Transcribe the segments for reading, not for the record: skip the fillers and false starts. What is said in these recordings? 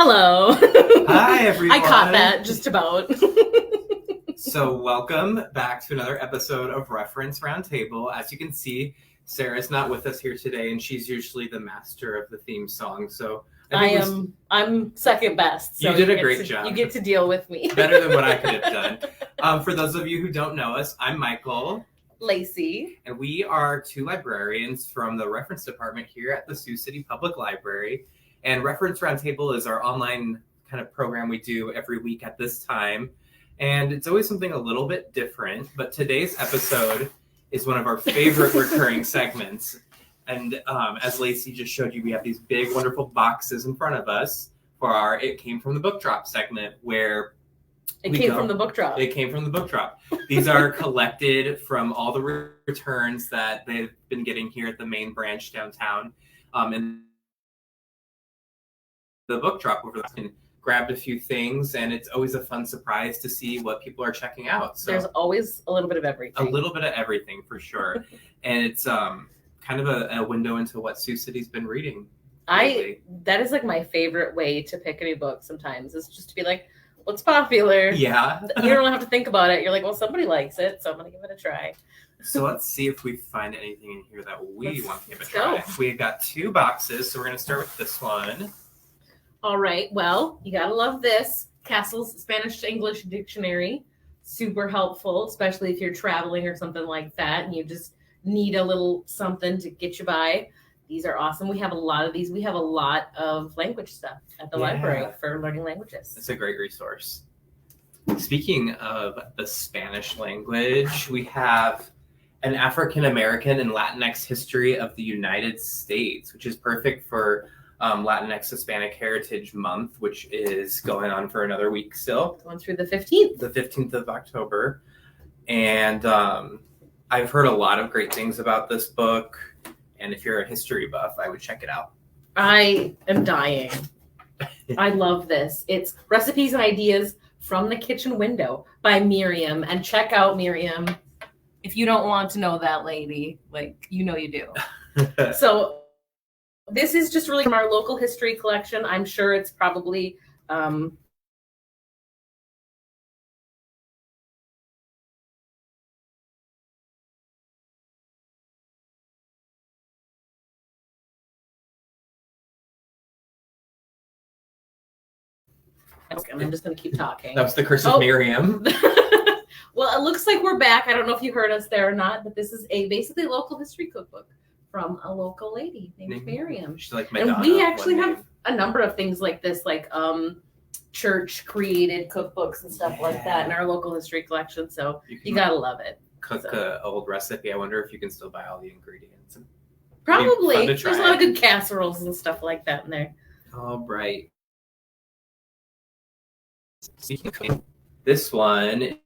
Hello. Hi, everyone. I caught that just about. So welcome back to another episode of Reference Roundtable. As you can see, Sarah's not with us here today, and she's usually the master of the theme song. So I'm second best. So you did a great job. You get to deal with me. Better than what I could have done. For those of you who don't know us, I'm Michael. Lacey. And we are two librarians from the reference department here at the Sioux City Public Library. And Reference Roundtable is our online kind of program we do every week at this time. And it's always something a little bit different. But today's episode is one of our favorite recurring segments. And as Lacey just showed you, we have these big, wonderful boxes in front of us for our It Came from the Bookdrop segment, where It came from the Bookdrop. It came from the Bookdrop. These are collected from all the returns that they've been getting here at the main branch downtown. And the Bookdrop over the and grabbed a few things, and it's always a fun surprise to see what people are checking out. So there's always a little bit of everything. A little bit of everything for sure. And it's kind of a window into what Sioux City's been reading lately. That is like my favorite way to pick a new book sometimes, is just to be like, what's popular? Yeah. You don't have to think about it. You're like, well, somebody likes it, so I'm going to give it a try. So let's see if we find anything in here that we want to give a try. Go. We've got two boxes, so we're going to start with this one. All right. Well, you got to love this. Castle's Spanish to English Dictionary. Super helpful, especially if you're traveling or something like that, and you just need a little something to get you by. These are awesome. We have a lot of these. We have a lot of language stuff at the library for learning languages. It's a great resource. Speaking of the Spanish language, we have an African American and Latinx history of the United States, which is perfect for Latinx Hispanic Heritage Month, which is going on for another week still. Going through the 15th. The 15th of October. And I've heard a lot of great things about this book. And if you're a history buff, I would check it out. I am dying. I love this. It's Recipes and Ideas from the Kitchen Window by Miriam. And check out Miriam. If you don't want to know that lady, like, you know you do. So this is just really from our local history collection. I'm sure it's probably I'm just going to keep talking. That was the curse of Miriam. Well, it looks like we're back. I don't know if you heard us there or not, but this is a basically local history cookbook from a local lady named Miriam. She's like Madonna. And we actually have a number of things like this, like church created cookbooks and stuff like that in our local history collection. So you gotta love it. Cook an old recipe. I wonder if you can still buy all the ingredients. Probably. There's a lot of good casseroles and stuff like that in there. All right. This one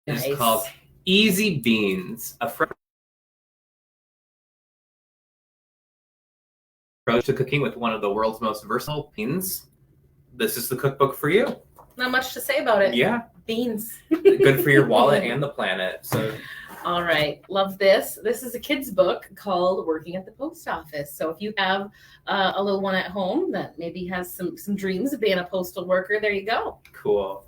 is called Easy Beans, a approach to cooking with one of the world's most versatile beans. This is the cookbook for you. Not much to say about it. Yeah. Beans. Good for your wallet and the planet. So. All right. Love this. This is a kid's book called Working at the Post Office. So if you have a little one at home that maybe has some dreams of being a postal worker, there you go. Cool.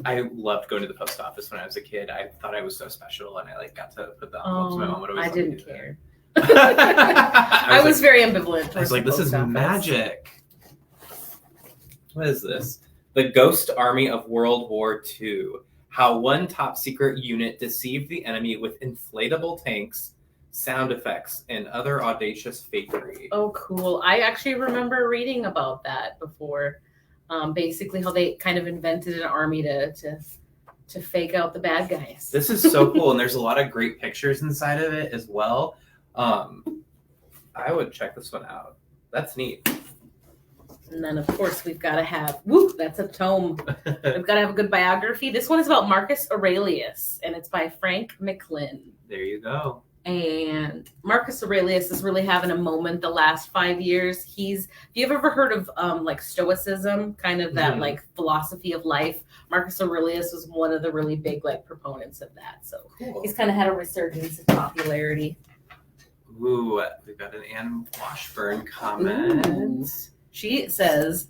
I loved going to the post office when I was a kid. I thought I was so special, and I got to put the envelopes. My mom would always. I didn't care. I was very ambivalent. I was like, "This is magic." What is this? The Ghost Army of World War II. How one top secret unit deceived the enemy with inflatable tanks, sound effects, and other audacious fakery. Oh, cool. I actually remember reading about that before. Basically how they kind of invented an army to fake out the bad guys. This is so cool, and there's a lot of great pictures inside of it as well. I would check this one out. That's neat. And then, of course, we've got to have, that's a tome. We've got to have a good biography. This one is about Marcus Aurelius, and it's by Frank McLynn. There you go. And Marcus Aurelius is really having a moment the last 5 years. Have you ever heard of like Stoicism, kind of that like philosophy of life? Marcus Aurelius was one of the really big like proponents of that. So he's kind of had a resurgence of popularity. Ooh, we've got an Anne Washburn comment. She says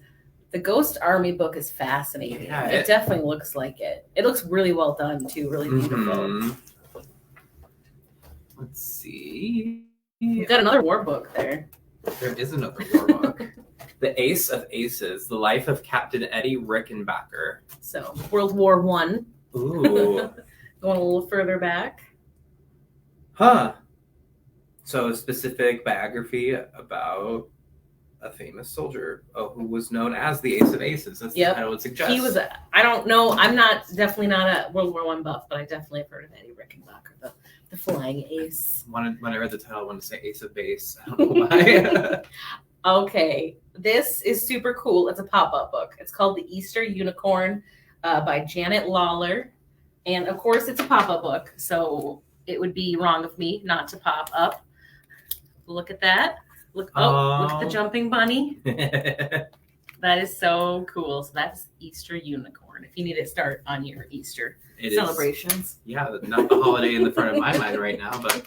the Ghost Army book is fascinating. Yeah, it definitely looks like it. It looks really well done too, really beautiful. Mm-hmm. Let's see. We've got another war book there. There is another war book. The Ace of Aces, The Life of Captain Eddie Rickenbacker. So, World War One. Ooh. Going a little further back. Huh. So a specific biography about a famous soldier who was known as the Ace of Aces. That's the title would suggest. He was I don't know, I'm definitely not a World War One buff, but I definitely have heard of Eddie Rickenbacker, the flying ace. When I read the title, I wanted to say Ace of Base. I don't know why. Okay, this is super cool. It's a pop-up book. It's called The Easter Unicorn by Janet Lawler. And of course, it's a pop-up book, so it would be wrong of me not to pop up. Look at that. Look at the jumping bunny. That is so cool. So that's Easter Unicorn. If you need to start on your Easter celebrations. Yeah, not the holiday in the front of my mind right now, but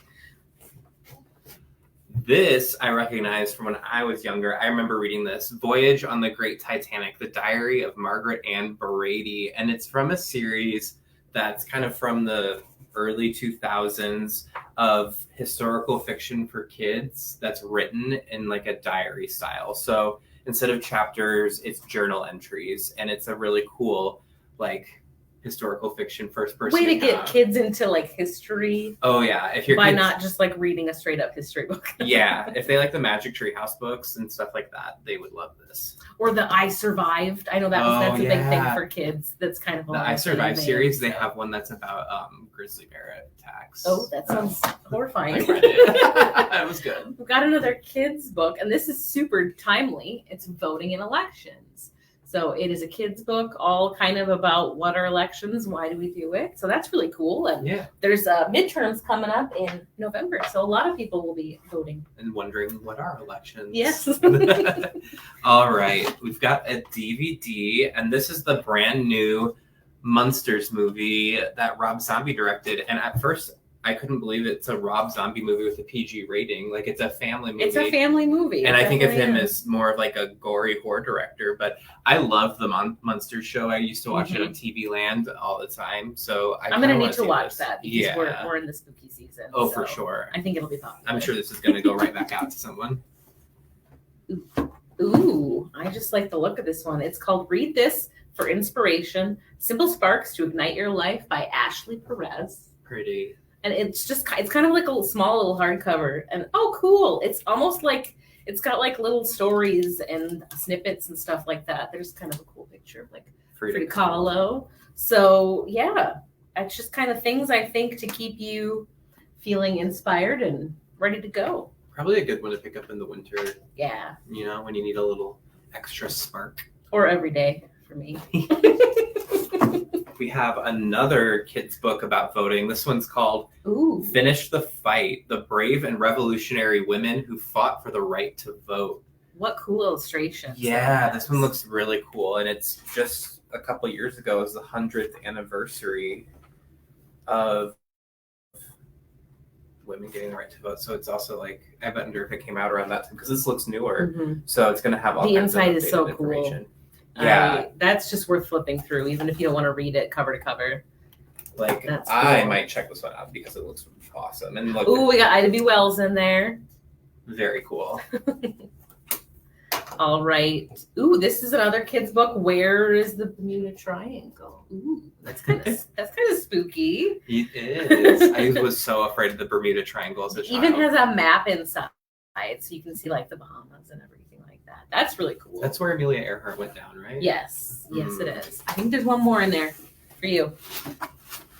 this I recognize from when I was younger. I remember reading this, Voyage on the Great Titanic, The Diary of Margaret Ann Brady. And it's from a series that's kind of from the early 2000s of historical fiction for kids that's written in like a diary style. So instead of chapters, it's journal entries. And it's a really cool, like, historical fiction first person. Way to get kids into like history. Oh yeah, if you're not just like reading a straight up history book. Yeah, if they like the Magic Tree House books and stuff like that, they would love this. Or the I Survived. I know that's a big thing for kids. That's kind of the I Survived series. They have one that's about grizzly bear attacks. Oh, that sounds horrifying. I read it. It was good. We've got another kids book, and this is super timely. It's voting in elections. So it is a kid's book, all kind of about what are elections, why do we do it. So that's really cool. And there's midterms coming up in November. So a lot of people will be voting. And wondering, what are elections? Yes. All right. We've got a DVD, and this is the brand new Munsters movie that Rob Zombie directed. And at first, I couldn't believe it's a Rob Zombie movie with a PG rating. Like, it's a family movie. It's a family movie. And I think of him as more of like a gory horror director. But I love the Munsters show. I used to watch it on TV Land all the time. So I'm going to need to watch that because we're in the spooky season. Oh, so for sure. I think it'll be popular. I'm sure this is going to go right back out to someone. Ooh, I just like the look of this one. It's called Read This for Inspiration, Simple Sparks to Ignite Your Life by Ashley Perez. Pretty. And it's kind of like a small little hardcover. And oh, cool. It's almost like it's got like little stories and snippets and stuff like that. There's kind of a cool picture of like Frida Kahlo. So yeah, it's just kind of things I think to keep you feeling inspired and ready to go. Probably a good one to pick up in the winter. Yeah. You know, when you need a little extra spark. Or every day for me. We have another kids book about voting. This one's called Finish the Fight, The Brave and Revolutionary Women Who Fought for the Right to Vote. What cool illustrations. Yeah, this one looks really cool. And it's just a couple years ago. It was the 100th anniversary of women getting the right to vote. So it's also like, I wonder if it came out around that time because this looks newer. Mm-hmm. So it's going to have all kinds of is so information. Cool. Yeah, that's just worth flipping through, even if you don't want to read it cover to cover. Like, that's cool. I might check this one out because it looks awesome. And look, we got Ida B. Wells in there. Very cool. All right. Ooh, this is another kid's book. Where is the Bermuda Triangle? Ooh, that's kind of spooky. It is. I was so afraid of the Bermuda Triangle as a child. Even has a map inside, so you can see like the Bahamas and everything. That's really cool. That's where Amelia Earhart went down, right? Yes. Yes, it is. I think there's one more in there for you.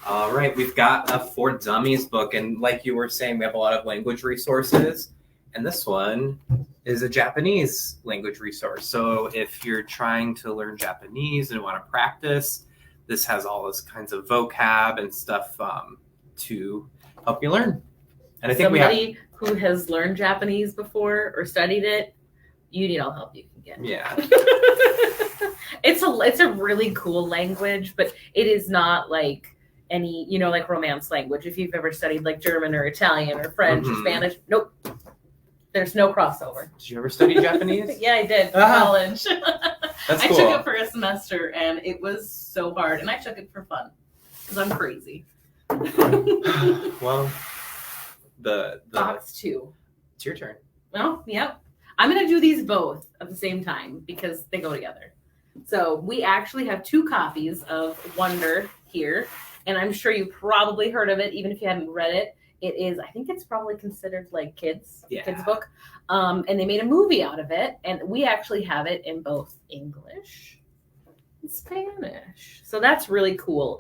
All right. We've got a For Dummies book. And like you were saying, we have a lot of language resources. And this one is a Japanese language resource. So if you're trying to learn Japanese and want to practice, this has all this kinds of vocab and stuff to help you learn. And I think somebody who has learned Japanese before or studied it, you need all help you can get. Yeah. It's a really cool language, but it is not like any, like romance language. If you've ever studied like German or Italian or French or Spanish, nope. There's no crossover. Did you ever study Japanese? Yeah, I did. Ah. College. That's I cool. took it for a semester, and it was so hard. And I took it for fun because I'm crazy. Well, the Box 2. it's your turn. Well, yep. I'm going to do these both at the same time because they go together. So we actually have 2 copies of Wonder here, and I'm sure you probably heard of it, even if you hadn't read it. It is, I think it's probably considered like kids book. And they made a movie out of it, and we actually have it in both English and Spanish. So that's really cool.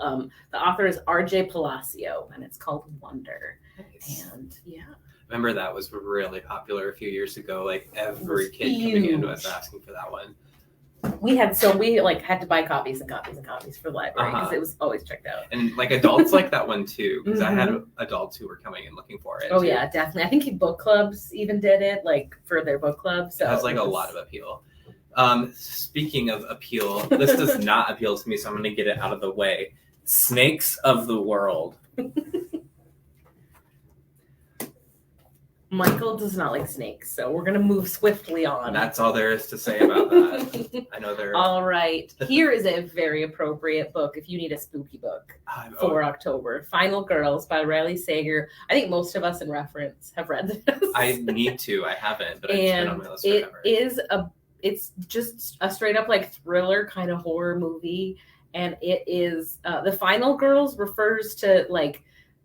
The author is R.J. Palacio, and it's called Wonder. Nice. And yeah. Remember that was really popular a few years ago. Like every kid coming in was asking for that one. We had to buy copies and copies and copies for the library because it was always checked out. And like adults like that one too, because I had adults who were coming in looking for it. Oh too. yeah, definitely. I think book clubs even did it, like for their book club. So it has like a lot of appeal. Speaking of appeal, this does not appeal to me, so I'm going to get it out of the way. Snakes of the World. Michael does not like snakes, so we're going to move swiftly on. And that's all there is to say about that. I know there. All right. Here is a very appropriate book if you need a spooky book for October. Final Girls by Riley Sager. I think most of us in Reference have read this. I need to. I haven't, but it's been on my list forever. It's just a straight up like thriller kind of horror movie. And it is, The Final Girls refers to like,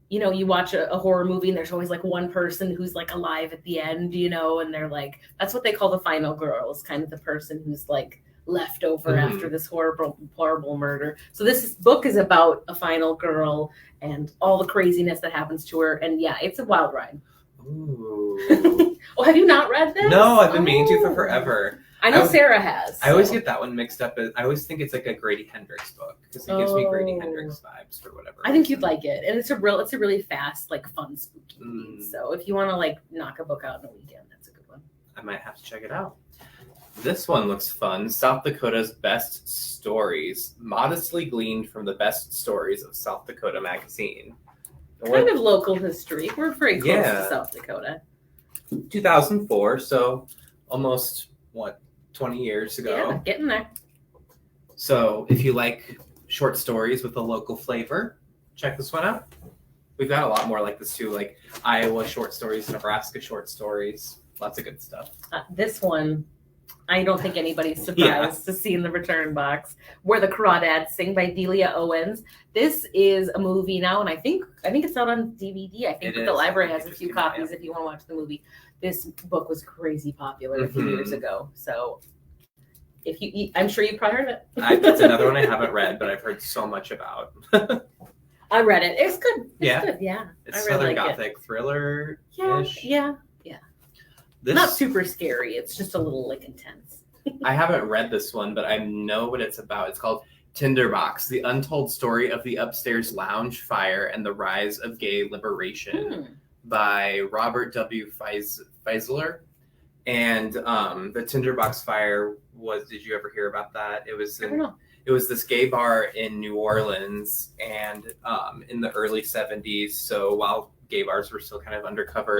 you know, you watch a horror movie and there's always like one person who's like alive at the end, you know, and they're like, that's what they call the final girls, kind of the person who's like left over after this horrible murder. So this book is about a final girl and all the craziness that happens to her. And yeah, it's a wild ride. Ooh. Oh, have you not read this? No, I've been meaning to for forever. I know Sarah has. I always get that one mixed up. I always think it's like a Grady Hendrix book because it gives me Grady Hendrix vibes for whatever. I think you'd like it, and it's a really fast, like fun, spooky read. So if you want to like knock a book out in a weekend, that's a good one. I might have to check it out. This one looks fun. South Dakota's Best Stories, modestly gleaned from the best stories of South Dakota magazine. Kind of local history. We're very close to South Dakota. 2004, so almost 20 years ago. Yeah, getting there. So if you like short stories with a local flavor, check this one out. We've got a lot more like this too, like Iowa short stories, Nebraska short stories, lots of good stuff. This one, I don't think anybody's surprised to see in the return box. Where the Crawdads Sing by Delia Owens. This is a movie now, and I think it's out on DVD. I think the library has a few copies if you want to watch the movie. This book was crazy popular a few years ago. So if I'm sure you've probably heard of it. It's another one I haven't read, but I've heard so much about. I read it. It's good. It's good. Yeah. It's Southern Gothic thriller. Yeah. Not super scary. It's just a little like intense. I haven't read this one, but I know what it's about. It's called Tinderbox: The Untold Story of the Upstairs Lounge Fire and the Rise of Gay Liberation by Robert W. Feisler. And the Tinderbox Fire did you ever hear about that? It was I don't know. It was this gay bar in New Orleans and in the early 70s. So while gay bars were still kind of undercover,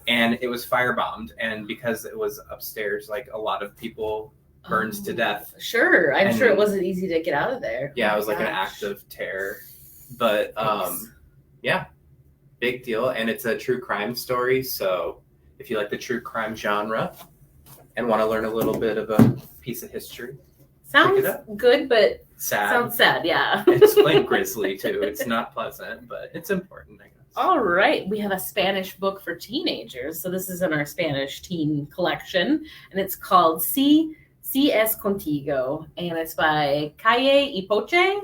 and it was firebombed. And because it was upstairs, like a lot of people burned to death. Sure. I'm sure it wasn't easy to get out of there. Yeah, it was like an act of terror. But yeah, big deal. And it's a true crime story. So if you like the true crime genre and want to learn a little bit of a piece of history, sounds good, but sad. Sounds sad, yeah. It's like grisly too. It's not pleasant, but it's important, I guess. All right, we have a Spanish book for teenagers. So this is in our Spanish teen collection, and it's called Si Es Contigo, and it's by Calle y Poche.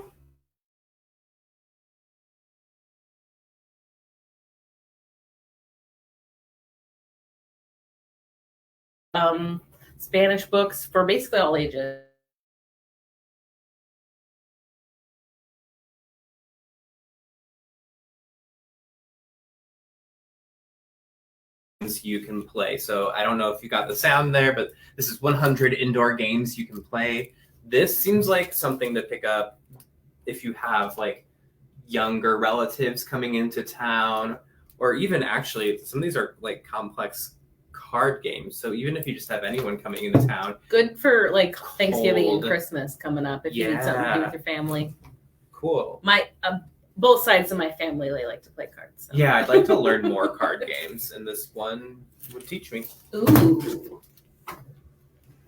Spanish books for basically all ages. You can play. So I don't know if you got the sound there, but this is 100 indoor games you can play. This seems like something to pick up if you have like younger relatives coming into town, or even actually some of these are like complex card games. So even if you just have anyone coming into town, Good for like Thanksgiving and Cold. Christmas coming up if you need something to do with your family. cool. My both sides of my family, they like to play cards. So. Yeah, I'd like to learn more card games, and this one would teach me. Ooh.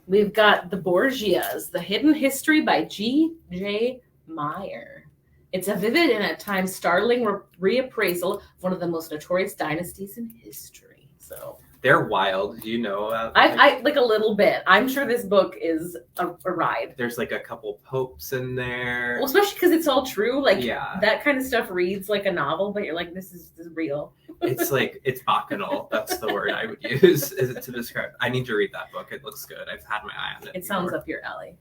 We've got The Borgias, The Hidden History by G.J. Meyer. It's a vivid and at times startling reappraisal of one of the most notorious dynasties in history. So They're wild. Do you know about I like a little bit. I'm sure this book is a ride. There's like a couple popes in there. Well, especially because it's all true. Like Yeah. that kind of stuff reads like a novel, but you're like, this is real. It's bacchanal. That's the word I would use is it to describe. I need to read that book. It looks good. I've had my eye on it. It sounds up your alley.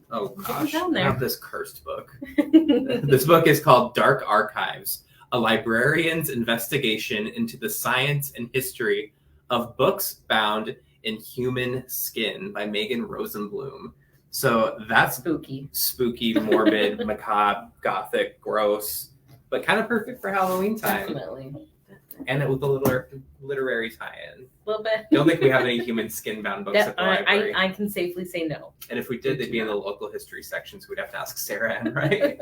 Oh Getting gosh, down I there. have this cursed book. This book is called Dark Archives: A Librarian's Investigation into the Science and History of Books Bound in Human Skin by Megan Rosenblum. So that's Spooky. morbid, macabre, gothic, gross, but kind of perfect for Halloween time. Definitely. And it with a little literary tie-in. A little bit. Don't think we have any human skin-bound books at the library. I can safely say no. And if we did, they'd be in the local history section, so we'd have to ask Sarah Ann, right?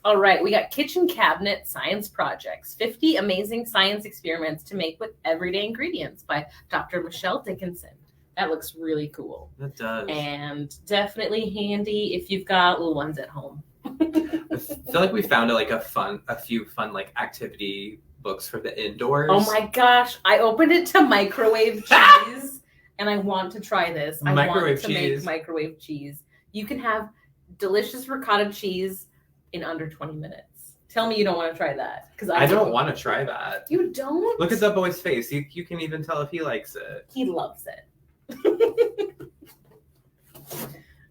All right, we got Kitchen Cabinet Science Projects, 50 Amazing Science Experiments to Make with Everyday Ingredients by Dr. Michelle Dickinson. That looks really cool. That does. And definitely handy if you've got little ones at home. I feel like we found a few fun like activity books for the indoors. Oh my gosh, I opened it to microwave cheese, and I want to try this. I want to make microwave cheese. You can have delicious ricotta cheese in under 20 minutes. Tell me you don't want to try that. Because I don't want to try that. You don't? Look at the boy's face. You can even tell if he likes it. He loves it.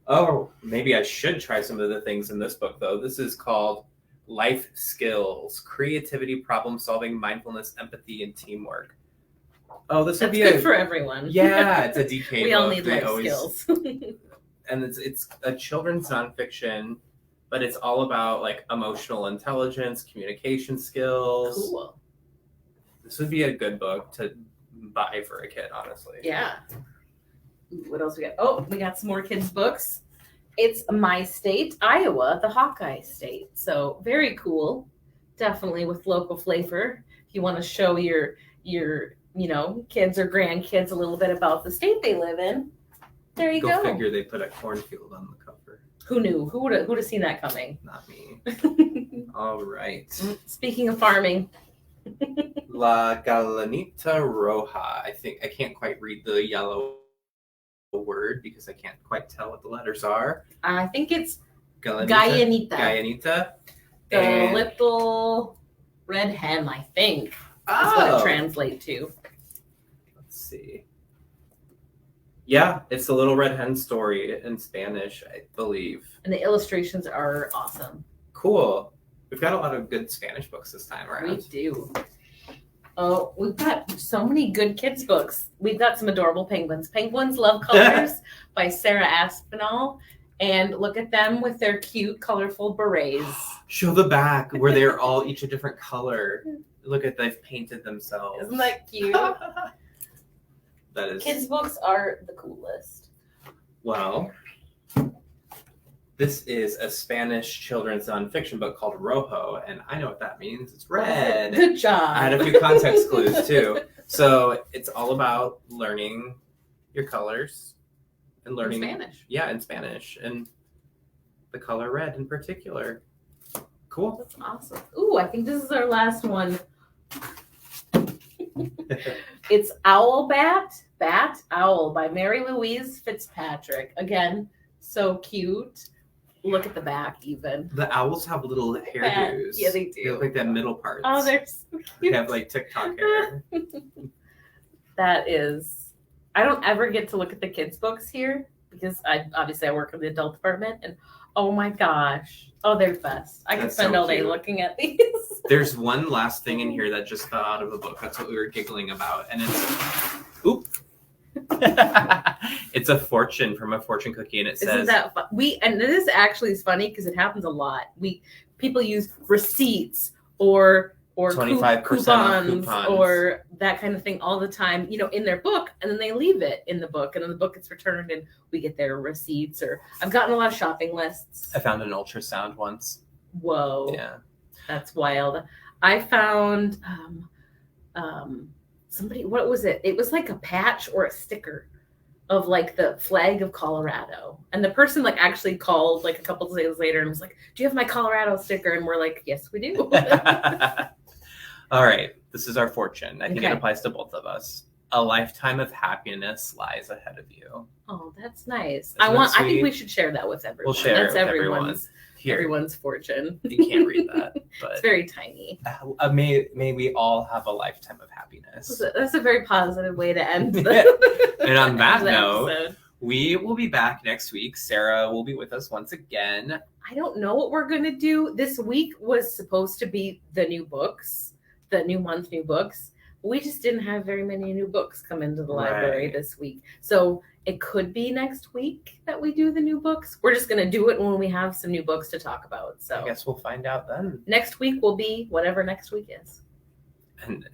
Oh, maybe I should try some of the things in this book, though. This is called Life Skills: Creativity, Problem Solving, Mindfulness, Empathy, and Teamwork. Oh, this would be good for everyone. Yeah, it's a DK book. We all need life skills. And it's a children's nonfiction, but it's all about like emotional intelligence, communication skills. Cool. This would be a good book to buy for a kid, honestly. Yeah. What else we got? Oh, we got some more kids' books. It's My State, Iowa, the Hawkeye State. So very cool. Definitely with local flavor. If you want to show your kids or grandkids a little bit about the state they live in, there you go. Go figure they put a cornfield on the cover. Who knew? Who would have seen that coming? Not me. All right. Speaking of farming. La Galanita Roja. I can't quite read the yellow word because I can't quite tell what the letters are. I think it's Gallanita. Gallanita. The little red hen, I think. That's what it translates to. Let's see. Yeah, it's the Little Red Hen story in Spanish, I believe. And the illustrations are awesome. Cool. We've got a lot of good Spanish books this time around. We do. Oh, we've got so many good kids' books. We've got some adorable penguins. Penguins Love Colors by Sarah Aspinall. And look at them with their cute, colorful berets. Show the back where they're all each a different color. Look at they've painted themselves. Isn't that cute? That is. Kids' books are the coolest. Well, this is a Spanish children's nonfiction book called Rojo, and I know what that means. It's red. Good job. I had a few context clues too. So it's all about learning your colors and learning Spanish. Yeah, in Spanish, and the color red in particular. Cool. That's awesome. Ooh, I think this is our last one. It's Bat Owl by Mary Louise Fitzpatrick. Again, so cute. Look at the back even. The owls have little hairdos. Yeah, they do. They look like that middle part. Oh, they're so cute. They have like TikTok hair. That is, I don't ever get to look at the kids' books here because I work in the adult department, and oh my gosh. Oh, they're the best. I could spend all day looking at these. There's one last thing in here that just fell out of a book. That's what we were giggling about. And it's a fortune from a fortune cookie, and it says, Isn't that fun? And this actually is funny because it happens a lot. People use receipts or or 25% coupons coupons or that kind of thing all the time, in their book, and then they leave it in the book, and then the book gets returned and we get their receipts. Or I've gotten a lot of shopping lists. I found an ultrasound once. Whoa. Yeah. That's wild. I found somebody, what was it? It was like a patch or a sticker of like the flag of Colorado. And the person like actually called like a couple of days later and was like, "Do you have my Colorado sticker?" And we're like, "Yes, we do." All right. This is our fortune. I think it Okay. applies to both of us. A lifetime of happiness lies ahead of you. Oh, that's nice. Isn't that I think sweet? we should share that with everyone. We'll share That's it with everyone. Here, everyone's fortune. you can't read that, It's but very tiny. may we all have a lifetime of happiness. That's a very positive way to end the And on that the note, episode. we will be back next week. Sarah will be with us once again. I don't know what we're going to do. This week was supposed to be the new books, the new month, new books. We just didn't have very many new books come into the library Right. this week. So it could be next week that we do the new books. We're just going to do it when we have some new books to talk about. I So guess we'll find out then. next week will be whatever next week is. And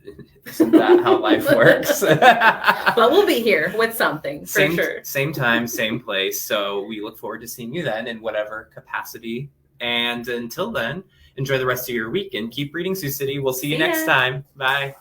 isn't that how life works? But we'll be here with something for same, sure. Same time, same place. So we look forward to seeing you then in whatever capacity. And until then, enjoy the rest of your week and keep reading Sioux City. We'll see you See ya. next time. Bye.